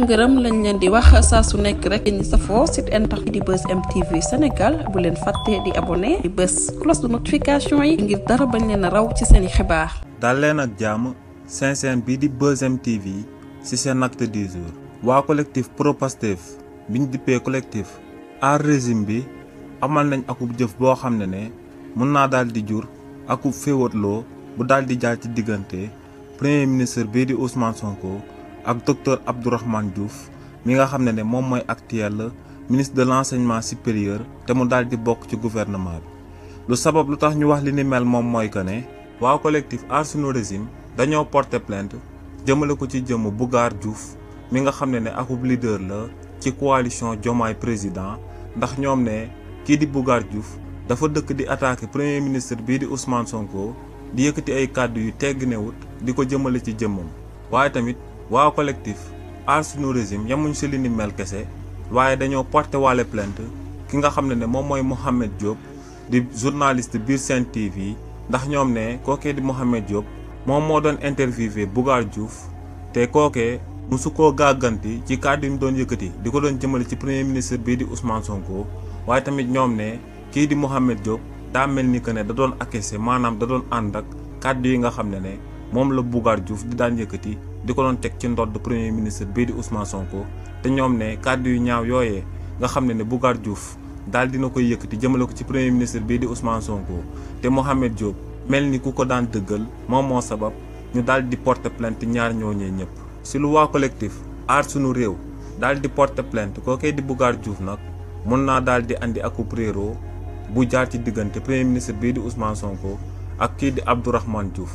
ngërëm lañ leen di wax saa su nekk rek ñi safoo site internet di Buzz M TV Sénégal bu leen fàtte di abonné di bës cloche de notification yi ngir dara bañ leen a raw ci seeni xibaar. dal leen ak jàmm seen bii di Buzz M TV ci seen acte du jour. waa collectif pro-Pastef biñ dippee collectif aar régime bi amal nañ akub jëf boo xam ne mun naa daal di jur akub féewatloo bu daal di jaar ci diggante premier ministre bii di Ousmane Sonko ak docteur Abdourahmane Diouf mi nga xam ne moom mooy actuel ministre de l'enseignement supérieur te mu daal di bokk ci gouvernement bi. lu sabab lu tax ñu wax li ni mel moom mooy que ne waa collectif aar sunu régime dañoo porter plainte jëmale ko ci jëmm Bougar Diouf mi nga xam ne akub leader la ci coalition Diomaye président ndax ñoom ne kii di Bougar Diouf dafa dëkk di attaquer premier ministre bii di Ousmane Sonko di yëkkati ay kàddu yu tegginewut di ko jëmale ci jëmmam. waaye tamit waa collectif aar sunu régime yamuñ si li ni mel kese waaye dañoo porté waale plainte ki nga xam ne moom mooy Mouhamed Diop di journaliste biir Sen TV ndax ñoom ne kookee di Mouhamed Diop moom moo doon interviewé Bougar Diouf te kookee musu koo gàgganti ci kàddu yi mu doon yëkkati di ko doon jëmale ci premier ministre bii di Ousmane Sonko. waaye tamit ñoom ne kii di Mouhamed Diop daa mel ni que ne da doon akese maanaam da doon ànd ak kàddu yi nga xam ne moom la Bougar Diouf di daan yëkkati di ko doon teg ci ndodd premier ministre bii di Ousmane Sonko te ñoom ne kàddu yu ñaaw yooyee nga xam ne Bougar Diouf daal dina koy yëkkati jëmale ko ci premier ministre bii di Ousmane Sonko te Mouhamed Diop mel ni ku ko daan dëggal moom moo sabab ñu daal di porter plainte ñaar ñooñee ñëpp. si lu waa collectif aar sunu réew daal di porter plainte kookee di Bougar Diouf nag mun naa daal di andi akub réeroo bu jaar ci diggante premier ministre bii di Ousmane Sonko ak kii di Abdourahmane Diouf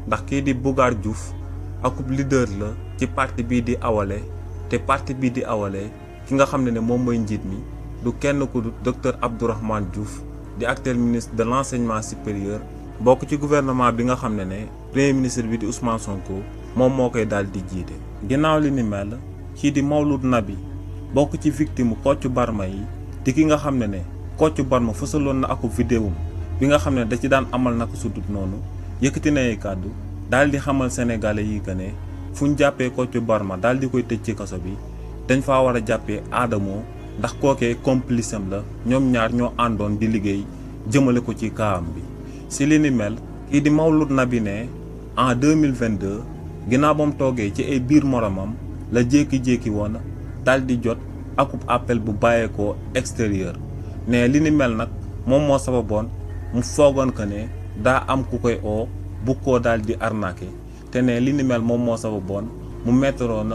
ndax kii di Bougar Diouf akub leader la ci parti bii di Awalé te parti bii di Awalé ki nga xam ne moom mooy njiit mi du kenn ku du docteur Abdourahmane Diouf di actuel ministre de l'enseignement supérieur bokk ci gouvernement bi nga xam ne premier ministre bi di Ousmane Sonko moom moo koy daal di jiite. ginnaaw li ni mel kii di Mawlud Nabi bokk ci victime Kocc Barma yi di ki nga xam ne Kocc Barma fësaloon na akub vidéo bi nga xam ne da ci daan amal naka sudut noonu yëkkati na ay kàddu daal di xamal sénégalais yi que ne fu ñu jàppee Kocc Barma daal di koy tëj ci kaso bi dañ faa war a jàppee Adamo ndax kookee complice am la ñoom ñaar ñoo àndoon di liggéey jëmale ko ci kaam bi. si li ni mel kii di Mawlud Nabi ne en 2022 ginnaaw ba mu toogee ci ay biir moromam la jékki-jékki woon daal di jot akub appel bu bàyyeekoo extérieur ne li ni mel nag moom moo sababoon mu foogoon que ne daa am ku koy oo bu ko daal di arnaqué te ne li ni mel moom moo sababoon mu mettroon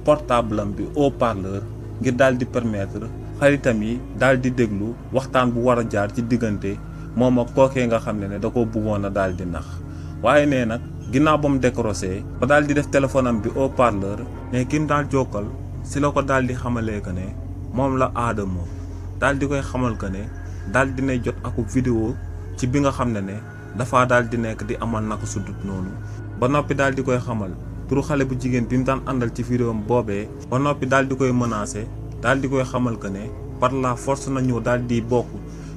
portable am bi haut-parleur ngir daal di permettre xaritam yi daal di déglu waxtaan bu war a jaar ci diggante moom ak kookee nga xam ne da ko bëggoon a daal di nax. waaye nee nag ginnaaw ba mu décroché ba daal di def téléphone am bi haut-parleur ne ki mu daal jokkal si la ko daal di xamalee que ne moom la Adamo daal di koy xamal que ne daal di nay jot akub vidéo ci bi nga xam ne dafa daal di nekk di amal naka sudut noonu ba noppi daal di koy xamal turu xale bu jigéen bi mu daan àndal ci vidéo am boobee ba noppi daal di koy menacé daal di koy xamal que ne par la force na ñëw daal di bokk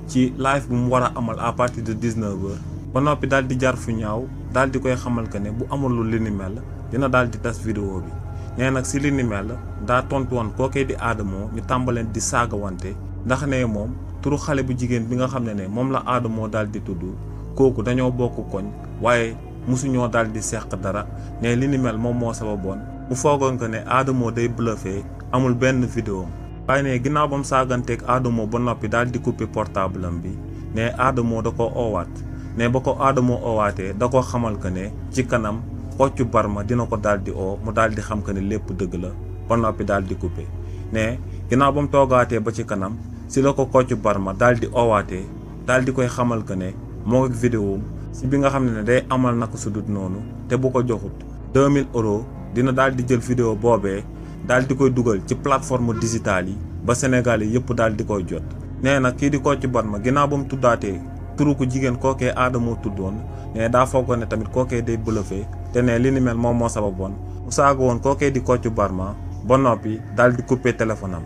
ci live bu mu war a amal à partir de 19h ba noppi daal di jaar fu ñaaw daal di koy xamal que ne bu amalul li ni mel dina daal di tas vidéo bi. nee nag si li ni mel daa tontu woon kookee di Adamo ñu tàmbaleen di saagawante ndax ne moom turu xale bu jigéen bi nga xam ne moom la Adamo daal di tudd kooku dañoo bokk koñ waaye mosuñoo daal di seq dara ne li ni mel moom moo sababoon mu foogoon que ne Adamo day bluffé amul benn vidéo waaye ne ginnaaw ba mu saaganteeg Adamo ba noppi daal di coupé portable am bi ne Adamo da ko oowaat ne ba ko Adamo oowaatee da ko xamal que ne ci kanam Kocc Barma dina ko daal di oo mu daal di xam que ne lépp dëgg la ba noppi daal di coupé ne ginnaaw ba mu toogaatee ba ci kanam si la ko Kocc Barma daal di oowaatee daal di koy xamal que ne moo ak vidéo si bi nga xam ne day amal naka sudut noonu te bu ko joxut 2000 euros dina daal di jël vidéo boobee daal di koy dugal ci plateforme digitale yi ba Sénégal yi yëpp daal di koy jot. nee nag kii di Kocc Barma ginnaaw ba mu tuddaatee turu ko jigéen kookee Adamo tuddoon ne daa foogoon ne tamit kookee day bluffé te ne li ni mel moom moo sababoon mu saaga woon kookee di Kocc Barma ba noppi daal di coupé téléphone am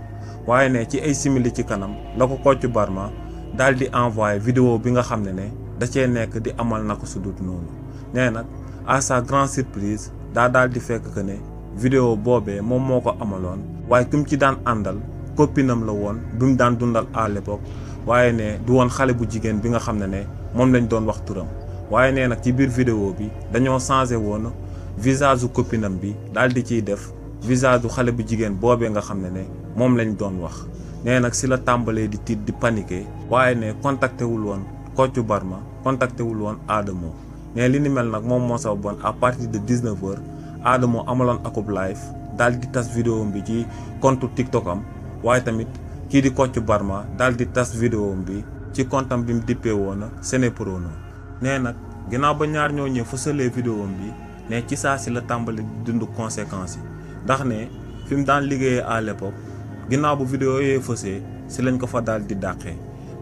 waaye ne ci ay simili ci kanam la ko Kocc Barma daal di envoyé vidéo bi nga xam ne da cee nekk di amal naka sudut noonu. nee nag à sa grande surprise daa daal di fekk que ne vidéo boobee moom moo ko amaloon waaye ki mu ci daan àndal copinam la woon bi mu daan dundal à l'époque waaye ne du woon xale bu jigéen bi nga xam ne moom lañ doon wax turam waaye nee nag ci biir vidéo bi dañoo changé woon visage u copinam bi daal di ciy def visage u xale bu jigéen boobee nga xam ne moom lañ doon wax nee nag si la tàmbalee di tiit di paniquer waaye ne contacté wul woon Kocc Barma contacté wul woon Adamo ne li ni mel nag moom moo sababoon à partir de 19h Adamo amaloon akub live daal di tas vidéo bi ci compte TikTok am waaye tamit kii di Kocc Barma daal di tas vidéo bi ci compte am bi mu dippee woon Seneprono nee nag ginnaaw ba ñaar ñoo ñëw fësalee vidéo bi ne ci saa si la tàmbali di dund conséquences yi ndax ne fi mu daan liggéeyee à l'époque ginnaaw bu vidéo yooyu fësee si lañ ko fa daal di dàqee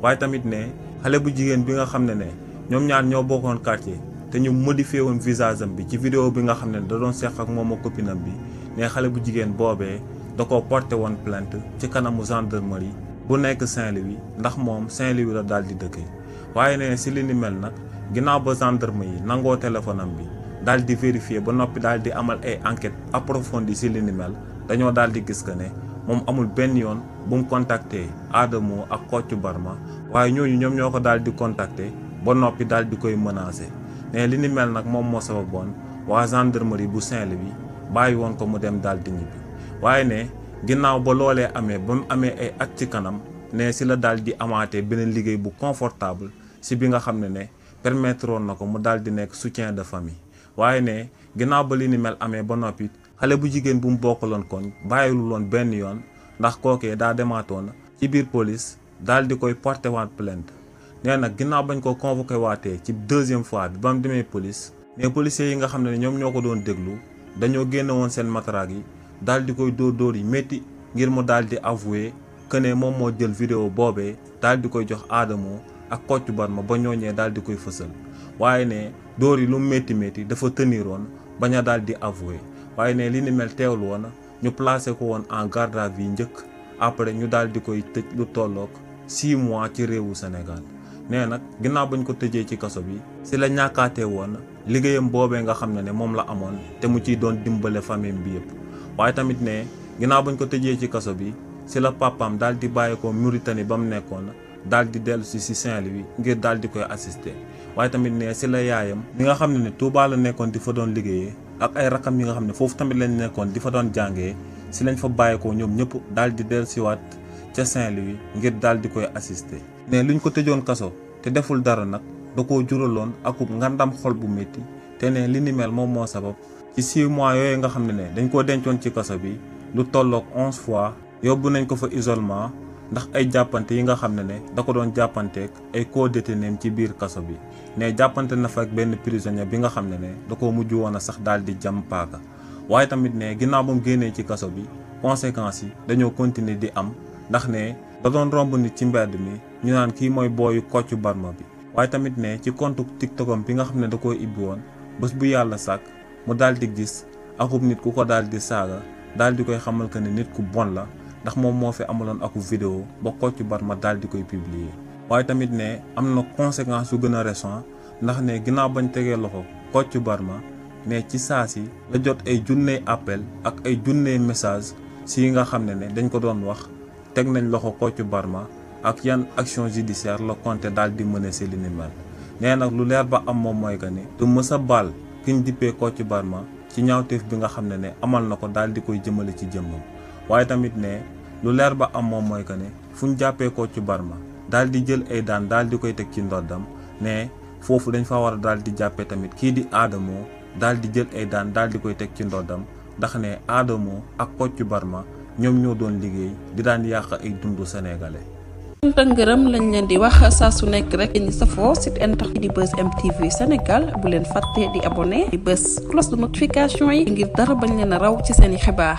waaye tamit ne xale bu jigéen bi nga xam ne ñoom ñaar ñoo bokkoon quartier te ñu modifié woon visage am bi ci vidéo bi nga xam ne da doon seq ak moom ak copinam bi ne xale bu jigéen boobee da ko porté woon plainte ci kanamu gendarmerie bu nekk Saint-Louis ndax moom Saint-Louis la daal di dëkkee waaye ne si li ni mel nag ginnaaw ba gendarme yi nangoo téléphone am bi daal di vérifier ba noppi daal di amal ay enquête approfondie si li ni mel dañoo daal di gis que ne moom amul benn yoon bu mu contacté Adamo ak Kocc Barma waaye ñooñu ñoom ñoo ko daal di contacté ba noppi daal di koy menacé ne li ni mel nag moom moo sababoon waa gendarmerie bu Saint-Louis bàyyi woon ko mu dem daal di ñibbi waaye ne ginnaaw ba loolee amee ba mu amee ay at ci kanam ne si la daal di amaatee beneen liggéey bu confortable si bi nga xam ne permettre woon na ko mu daal di nekk soutien de famille waaye ne ginnaaw ba li ni mel amee ba noppi xale bu jigéen bu mu bokkaloon koñ bàyyilu loon benn yoon ndax kookee daa demaatoon ci biir police daal di koy porté waat plainte nee nag ginnaaw bañ ko convoqué waatee ci deuxième fois bi ba mu demee police mais policiers yi nga xam ne ñoom ñoo ko doon déglu dañoo génne woon seen matraque yi daal di koy dóor yi métti ngir mu daal di avouer que ne moom moo jël vidéo boobee daal di koy jox Adamo ak Kocc Barma ba ñooñee daal di koy fësal waaye ne dóor yi lu métti dafa teniroon bañ a daal di avouer waaye ne li ni mel teewul woon ñu placé ko woon en garde à vue njëkk après ñu daal di koy tëj lu tolloog 6 mois ci réewu Sénégal nee nag ginnaaw bañ ko tëjee ci kaso bi si la ñàkkaatee woon liggéeyam boobee nga xam ne moom la amoon te mu ciy doon dimbale famille bi yëpp waaye tamit ne ginnaaw bañ ko tëjee ci kaso bi si la papaam daal di bàyyi ko Mauritanie ba mu nekkoon daal di dellu si Saint-Louis ngir daal di koy assister waaye tamit ne si la yaayam mi nga xam ne Touba la nekkoon di fa doon liggéeyee ak ay rakam yi nga xam ne foofu tamit lañ nekkoon di fa doon jàngee si lañ fa bàyyi ko ñoom ñëpp daal di dellu siwaat ca Saint-Louis ngir daal di koy assister ne luñ ko tëjoon kaso te deful dara nag da koo juraloon akub ngandam xol bu métti te ne li ni mel moom moo sabab ci 6 mois yooyu nga xam ne dañ koo dencoon ci kaso bi lu tolloog 11 fois yóbbu nañ ko fa isolement ndax ay jàppante yi nga xam ne da ko doon jàppanteeg ay co-détenus ci biir kaso bi ne jàppante na fa ak benn prisonnier bi nga xam ne da koo mujj woon a sax daal di jam paaka waaye tamit ne ginnaaw ba mu génnee ci kaso bi conséquences yi dañoo continuer di am ndax ne da doon romb nit ci mbedd mi ñu naan kii mooy booyu Kocc Barma bi waaye tamit ne ci compte TikTokam bi nga xam ne da koo ibbi woon bés bu yàlla sàkk mu daal di gis akub nit ku ko daal di saaga daal di koy xamal que ne nit ku bon la ndax moom moo fi amaloon akub vidéo ba Kocc Barma daal di koy publier waaye tamit ne am na conséquence yu gën a récent ndax ne ginnaaw bañ tegee loxo Kocc Barma ne ci saa si la jot ay junney appel ak ay junney message si nga xam ne dañ ko doon wax teg nañ loxo Kocc Barma ak yan action judiciaire la compté daal di menacer li ni mel nee nag lu leer ba am moom mooy que ne du mës a baal kiñ dippee Kocc Barma ci ñaawteef bi nga xam ne amal na ko daal di koy jëmale ci jëmmam waaye tamit ne lu leer ba am moom mooy que ne fu ñu jàppee Kocc Barma daal di jël ay daan daal di koy teg ci ndoddam ne foofu dañ fa war a daal di jàppee tamit kii di Adamo daal di jël ay daan daal di koy teg ci ndoddam ndax ne Adamo ak Kocc Barma ñoom ñoo doon liggéey di daan yàq ay dundu sénégalais. ngërëm lañ leen di wax saa su nekk rek ñi safoo site internet di Buzz MTV Sénégal bu leen fàtte di abonné di bës cloche de notification yi ngir dara bañ leen a raw ci seeni xibaar.